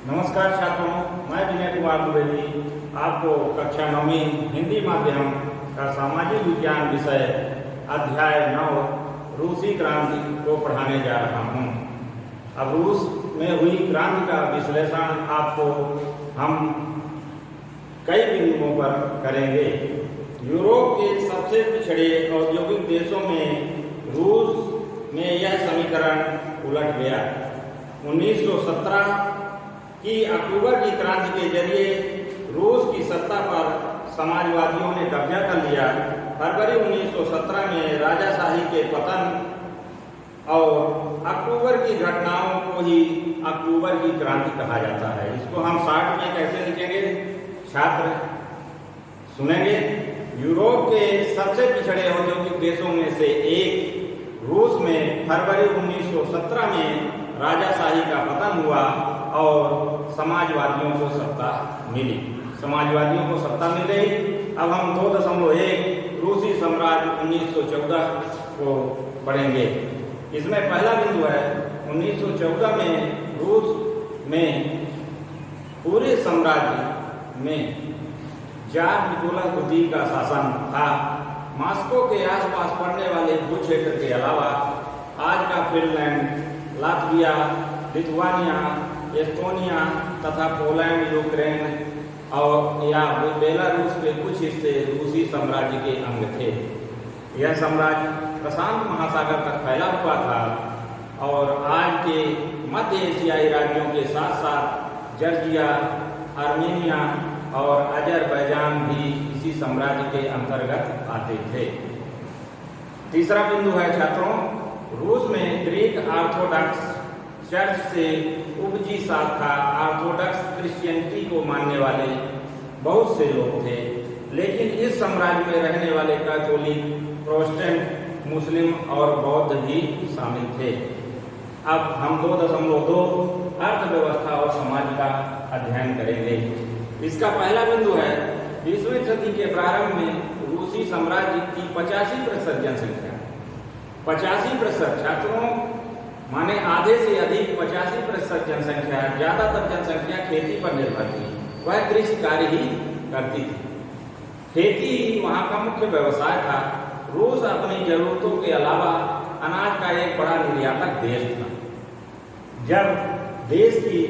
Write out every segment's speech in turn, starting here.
नमस्कार छात्रों, मैं विनय कुमार द्विवेदी आपको कक्षा 9वीं हिंदी माध्यम का सामाजिक विज्ञान विषय अध्याय 9 रूसी क्रांति को पढ़ाने जा रहा हूँ। अब रूस में हुई क्रांति का विश्लेषण आपको हम कई बिंदुओं पर करेंगे। यूरोप के सबसे पिछड़े औद्योगिक देशों में रूस में यह समीकरण उलट गया। 1917 की अक्टूबर की क्रांति के जरिए रूस की सत्ता पर समाजवादियों ने कब्जा कर लिया। फरवरी 1917 में राजाशाही के पतन और अक्टूबर की घटनाओं को ही अक्टूबर की क्रांति कहा जाता है। इसको हम शॉर्ट में कैसे लिखेंगे छात्र सुनेंगे। यूरोप के सबसे पिछड़े औद्योगिक देशों में से एक रूस में फरवरी 1917 में राजाशाही का पतन हुआ और समाजवादियों को सत्ता मिली। समाजवादियों को सत्ता मिल गई। अब हम 2.1 रूसी साम्राज्य 1914 को पढ़ेंगे। इसमें पहला बिंदु है 1914 में रूस में पूरे साम्राज्य में जार निकोलस द्वितीय का शासन था। मॉस्को के आसपास पड़ने वाले भूक्षेत्र के अलावा आज का फिनलैंड, लातविया, लिथुआनिया, एस्टोनिया तथा पोलैंड, यूक्रेन और या बेलारूस के कुछ हिस्से रूसी साम्राज्य के अंग थे। यह साम्राज्य प्रशांत महासागर तक फैला हुआ था और आज के मध्य एशियाई राज्यों के साथ साथ जॉर्जिया, आर्मेनिया और अजरबैजान भी इसी साम्राज्य के अंतर्गत आते थे। तीसरा बिंदु है छात्रों, रूस में ग्रीक ऑर्थोडॉक्स चर्च से उपजी शाखा ऑर्थोडॉक्स क्रिश्चियनिटी को मानने वाले बहुत से लोग थे, लेकिन इस साम्राज्य में रहने वाले कैथोलिक, प्रोटेस्टेंट, मुस्लिम और बौद्ध भी शामिल थे। अब हम 2.2 अर्थव्यवस्था और समाज का अध्ययन करेंगे। इसका पहला बिंदु है 20वीं सदी के प्रारंभ में रूसी साम्राज्य की 85% जनसंख्या। 85% छात्रों माने आधे से अधिक 85% जनसंख्या, ज्यादातर जनसंख्या खेती पर निर्भर थी। वह कृषि कार्य ही करती थी। खेती ही वहाँ का मुख्य व्यवसाय था। रूस अपनी जरूरतों के अलावा अनाज का एक बड़ा निर्यातक देश था। जब देश की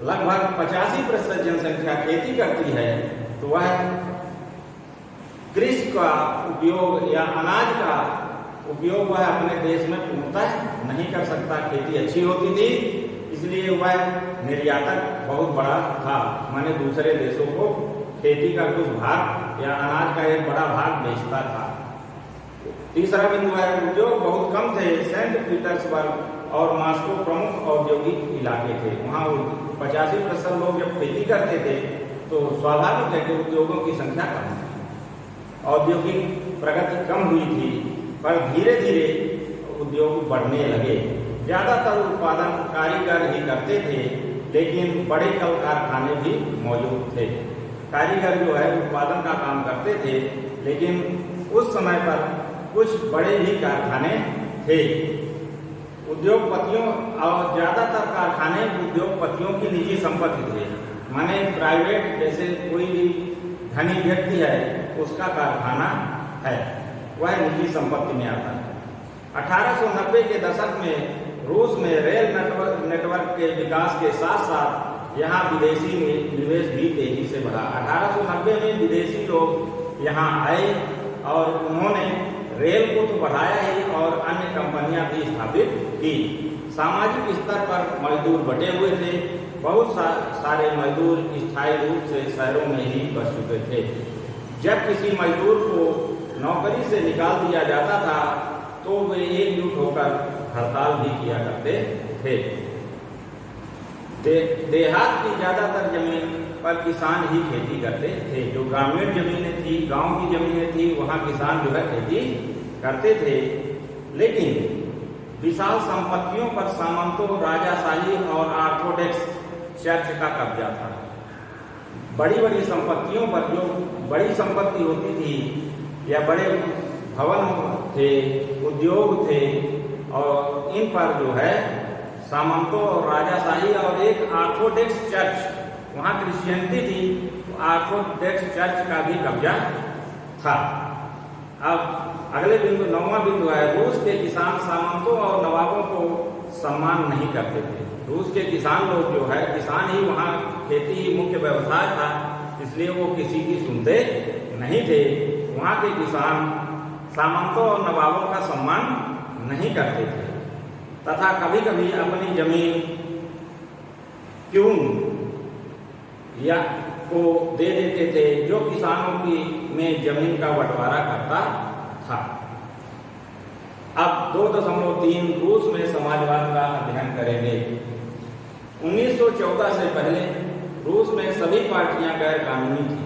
लगभग 85% जनसंख्या खेती करती है तो वह कृषि का उपयोग या अनाज का उपयोग वह अपने देश में पूर्णतः नहीं कर सकता। खेती अच्छी होती थी, इसलिए वह निर्यातक बहुत बड़ा था। माने दूसरे देशों को खेती का कुछ भाग या अनाज का एक बड़ा भाग बेचता था। तीसरा बिंदु है उद्योग बहुत कम थे। सेंट पीटर्सबर्ग और मॉस्को प्रमुख औद्योगिक इलाके थे। वहाँ 85% लोग जब खेती करते थे तो स्वाभाविक है कि उद्योगों की संख्या कम थी। औद्योगिक प्रगति कम हुई थी, पर धीरे धीरे उद्योग बढ़ने लगे। ज्यादातर उत्पादन कारीगर ही करते थे, लेकिन बड़े कल कारखाने भी मौजूद थे। कारीगर जो है उत्पादन का काम करते थे, लेकिन उस समय पर कुछ बड़े भी कारखाने थे। उद्योगपतियों और ज्यादातर कारखाने उद्योगपतियों की निजी संपत्ति थे। माने प्राइवेट, जैसे कोई भी धनी व्यक्ति है उसका कारखाना है, वह निजी संपत्ति में आता है। 1890 के दशक में रूस में रेल नेटवर्क के विकास के साथ साथ यहाँ विदेशी निवेश भी तेजी से बढ़ा। 1890 में विदेशी लोग यहाँ आए और उन्होंने रेल को तो बढ़ाया ही और अन्य कंपनियां भी स्थापित की। सामाजिक स्तर पर मजदूर बटे हुए थे। बहुत सारे मजदूर स्थायी रूप से शहरों में ही बस चुके थे। जब किसी मजदूर को नौकरी से निकाल दिया जाता था तो वे एकजुट होकर हड़ताल भी किया करते थे। देहात की ज्यादातर जमीन पर किसान ही खेती करते थे। जो ग्रामीण जमीनें थी, गांव की जमीनें थी, वहां किसान जो है खेती करते थे। लेकिन विशाल संपत्तियों पर सामंतों, राजाशाही और ऑर्थोडॉक्स चर्च का कब्जा था। बड़ी बड़ी संपत्तियों पर, जो बड़ी संपत्ति होती थी या बड़े भवन थे, उद्योग थे, और इन पर जो है सामंतों और राजाशाही और एक ऑर्थोडॉक्स चर्च, वहाँ क्रिश्चियनिटी थी, तो ऑर्थोडॉक्स चर्च का भी कब्जा था। अब अगले बिंदु 9वां बिंदु है, रूस के किसान सामंतों और नवाबों को सम्मान नहीं करते थे। रूस के किसान लोग जो है, किसान ही वहाँ खेती ही मुख्य व्यवसाय था, इसलिए वो किसी की सुनते नहीं थे। वहाँ के किसान सामंतों और नवाबों का सम्मान नहीं करते थे तथा कभी कभी अपनी जमीन क्यों या को दे देते थे, जो किसानों की में जमीन का बंटवारा करता था। अब 2.3 रूस में समाजवाद का अध्ययन करेंगे। 1914 से पहले रूस में सभी पार्टियां गैर कानूनी थी,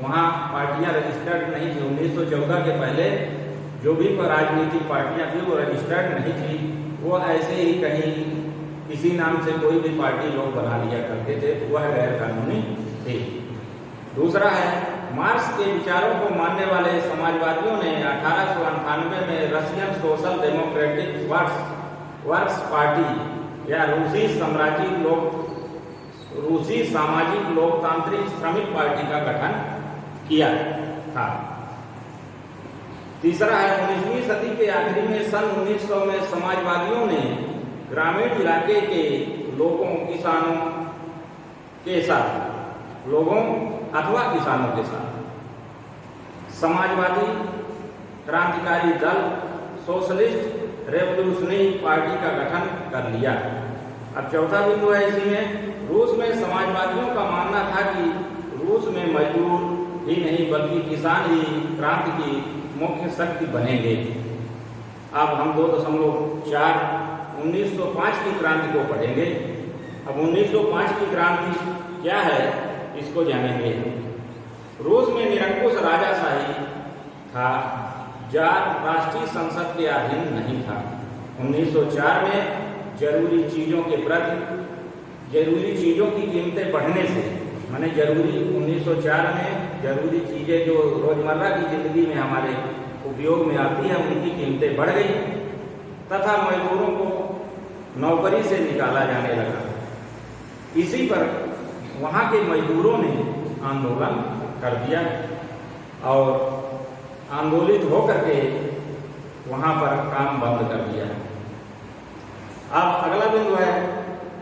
वहाँ पार्टियां रजिस्टर्ड नहीं थी। 1914 के पहले जो भी राजनीतिक पार्टियां थी वो रजिस्टर्ड नहीं थी, वो ऐसे ही कहीं किसी नाम से कोई भी पार्टी लोग बना लिया करते थे, तो वह गैर कानूनी थी। दूसरा है, मार्क्स के विचारों को मानने वाले समाजवादियों ने 1898 में Russian social democratic works party या रूसी सामाजिक लोकतांत्रिक श्रमिक पार्टी का गठन किया था। तीसरा है, 19वीं सदी के आखिरी में सन 1900 में समाजवादियों ने ग्रामीण इलाके के लोगों किसानों के साथ समाजवादी क्रांतिकारी दल सोशलिस्ट रेवोल्यूशनरी पार्टी का गठन कर लिया। अब चौथा बिंदु है इसी में, रूस में समाजवादियों का मानना था कि रूस में मजदूर ही नहीं बल्कि किसान ही क्रांति की मुख्य शक्ति बनेंगे। अब हम 2.4 1905 की क्रांति को पढ़ेंगे। अब 1905 की क्रांति क्या है इसको जानेंगे। रूस में निरंकुश राजाशाही था, जार राष्ट्रीय संसद के अधीन नहीं था। 1904 में जरूरी चीजों की कीमतें बढ़ने से, माने 1904 में जरूरी चीजें जो रोजमर्रा की जिंदगी में हमारे उपयोग में आती है उनकी कीमतें बढ़ गई तथा मजदूरों को नौकरी से निकाला जाने लगा। इसी पर वहाँ के मजदूरों ने आंदोलन कर दिया और आंदोलित होकर के वहाँ पर काम बंद कर दिया। अब अगला बिंदु है,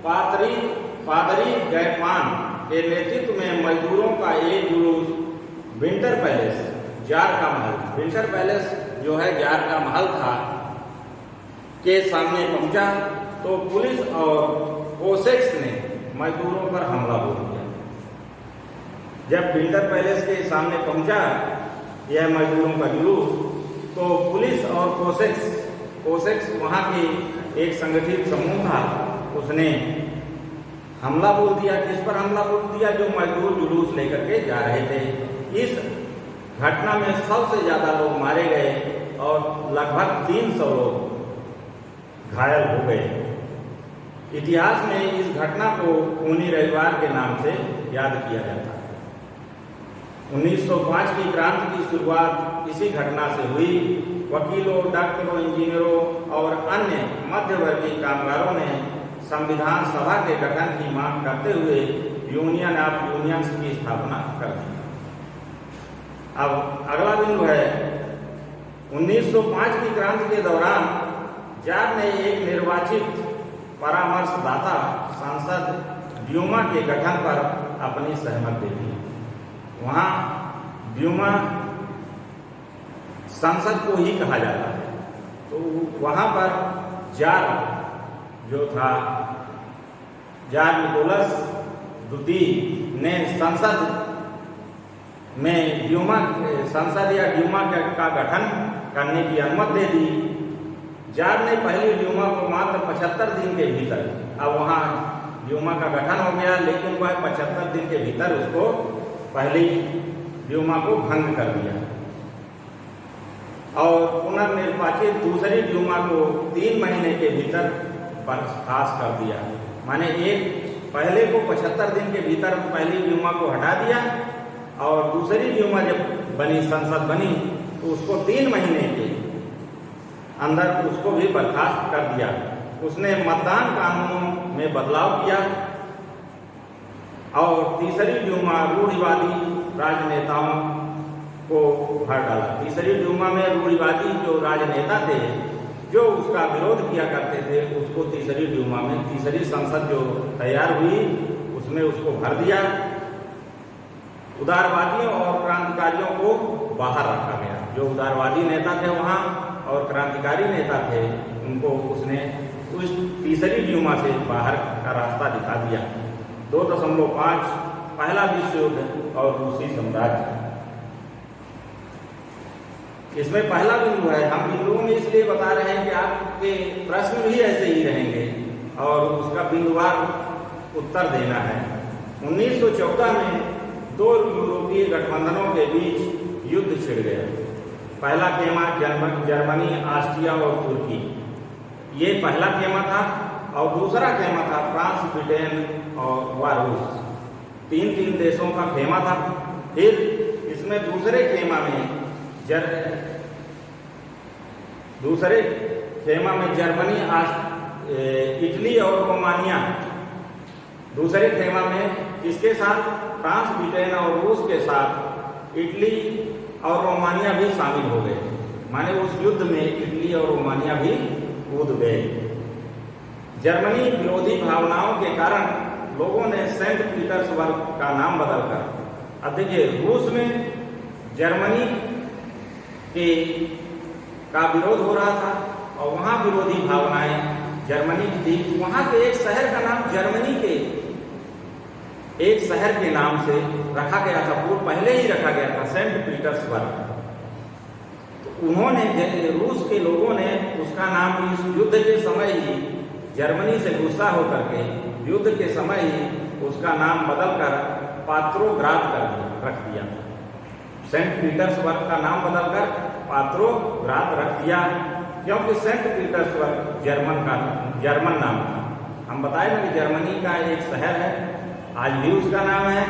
पादरी गैपान के नेतृत्व में मजदूरों का एक जुलूस विंटर पैलेस, जार का महल, विंटर पैलेस जो है जार का महल था, के सामने पहुंचा तो पुलिस और कोसेक्स ने मजदूरों पर हमला बोल दिया। जब विंटर पैलेस के सामने पहुंचा यह मजदूरों का जुलूस, तो पुलिस और कोसेक्स वहां के एक संगठित समूह था, उसने हमला बोल दिया। किस पर हमला बोल दिया? जो मजदूर जुलूस लेकर के जा रहे थे। इस घटना में सबसे ज्यादा लोग मारे गए और लगभग 300 लोग घायल हो गए। इतिहास में इस घटना को खूनी रविवार के नाम से याद किया जाता है। 1905 की क्रांति की शुरुआत इसी घटना से हुई। वकीलों, डॉक्टरों, इंजीनियरों और अन्य मध्यवर्गीय कामगारों ने संविधान सभा के गठन की मांग करते हुए यूनियन ऑफ यूनियंस की स्थापना कर दी। अब अगला बिंदु है, 1905 की क्रांति के दौरान जार ने एक निर्वाचित परामर्शदाता सांसद ड्यूमा के गठन पर अपनी सहमति दे दी। वहाँ ड्यूमा संसद को ही कहा जाता है, तो वहाँ पर जार जो था, जार निकोलस द्वितीय ने संसद में संसद या ड्यूमा का गठन करने की अनुमति दे दी। जार ने पहली ड्यूमा को मात्र 75 दिन के भीतर, अब वहाँ ड्यूमा का गठन हो गया, लेकिन वह 75 दिन के भीतर उसको पहली ड्यूमा को भंग कर दिया और पुनर्निर्वाचित दूसरी ड्यूमा को 3 महीने के भीतर बर्खास्त कर दिया। माने एक पहले को 75 दिन के भीतर पहली ड्यूमा को हटा दिया और दूसरी ड्यूमा जब बनी, संसद बनी, तो उसको 3 महीने के अंदर उसको भी बर्खास्त कर दिया। उसने मतदान कानूनों में बदलाव किया और तीसरी ड्यूमा रूढ़िवादी राजनेताओं को भर डाला। तीसरी ड्यूमा में रूढ़िवादी जो राजनेता थे जो उसका विरोध किया करते थे उसको तीसरी ड्यूमा में, तीसरी संसद जो तैयार हुई उसमें उसको भर दिया। उदारवादियों और क्रांतिकारियों को बाहर रखा गया। जो उदारवादी नेता थे वहाँ और क्रांतिकारी नेता थे उनको उसने उस तीसरी ड्यूमा से बाहर का रास्ता दिखा दिया। 2.5 पहला विश्व युद्ध और रूसी साम्राज्य। इसमें पहला बिंदु है, हम बिंदुओं में इसलिए बता रहे हैं कि आपके प्रश्न भी ऐसे ही रहेंगे और उसका बिंदुवार उत्तर देना है। 1914 में 2 यूरोपीय गठबंधनों के बीच युद्ध छिड़ गया। पहला खेमा जर्मनी, ऑस्ट्रिया और तुर्की, ये पहला खेमा था और दूसरा खेमा था फ्रांस, ब्रिटेन और रूस। 3 देशों का खेमा था। फिर इसमें दूसरे खेमा में जर्मनी, इटली और रोमानिया, दूसरे खेमा में इसके साथ फ्रांस, ब्रिटेन और रूस के साथ इटली और रोमानिया भी शामिल हो गए। माने उस युद्ध में इटली और रोमानिया भी कूद गए। जर्मनी विरोधी भावनाओं के कारण लोगों ने सेंट पीटर्सबर्ग का नाम बदलकर, अब देखिए रूस में जर्मनी का विरोध हो रहा था और वहाँ विरोधी भावनाएं जर्मनी की थी। वहाँ के एक शहर का नाम जर्मनी के एक शहर के नाम से रखा गया था, वो पहले ही रखा गया था सेंट पीटर्सबर्ग। तो उन्होंने, रूस के लोगों ने उसका नाम इस युद्ध के समय ही, जर्मनी से गुस्सा होकर के युद्ध के समय ही उसका नाम बदलकर पात्रोग्राद रख दिया। सेंट पीटर्सबर्ग का नाम बदलकर पात्रोग्राद रख दिया, क्योंकि सेंट पीटर्सबर्ग जर्मन नाम था। हम बताए ना कि जर्मनी का एक शहर है, आज भी उसका नाम है।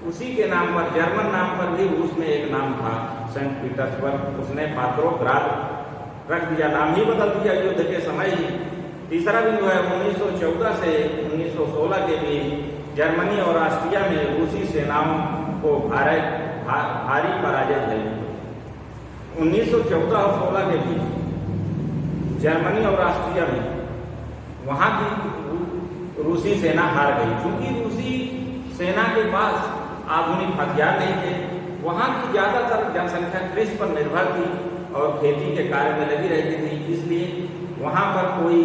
उसी के नाम पर, जर्मन नाम पर भी रूस में एक नाम था सेंट पीटर्सबर्ग, उसने पात्रोग्राद रख दिया, नाम ही बदल दिया युद्ध के समय ही। तीसरा बिंदु है 1914 से 1916 के बीच जर्मनी और ऑस्ट्रिया में रूसी सेनाओं को भारी पराजय हुई। 1914 और 16 के बीच जर्मनी और ऑस्ट्रिया में वहाँ की रूसी सेना हार गई, क्योंकि रूसी सेना के पास आधुनिक हथियार नहीं थे। वहाँ की ज्यादातर जनसंख्या कृषि पर निर्भर थी और खेती के कार्य में लगी रहती थी, इसलिए वहाँ पर कोई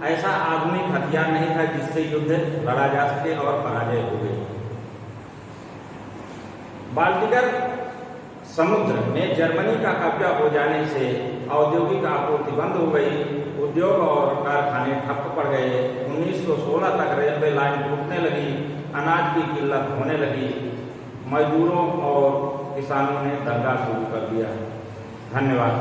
ऐसा आधुनिक हथियार नहीं था जिससे युद्ध लड़ा जा सके और पराजय हो गई। बाल्टिकर समुद्र में जर्मनी का कब्जा हो जाने से औद्योगिक आपूर्ति बंद हो गई, उद्योग और कारखाने ठप पड़ गए। 1916 तक रेलवे लाइन टूटने लगी, अनाज की किल्लत होने लगी, मजदूरों और किसानों ने दंगा शुरू कर दिया। धन्यवाद।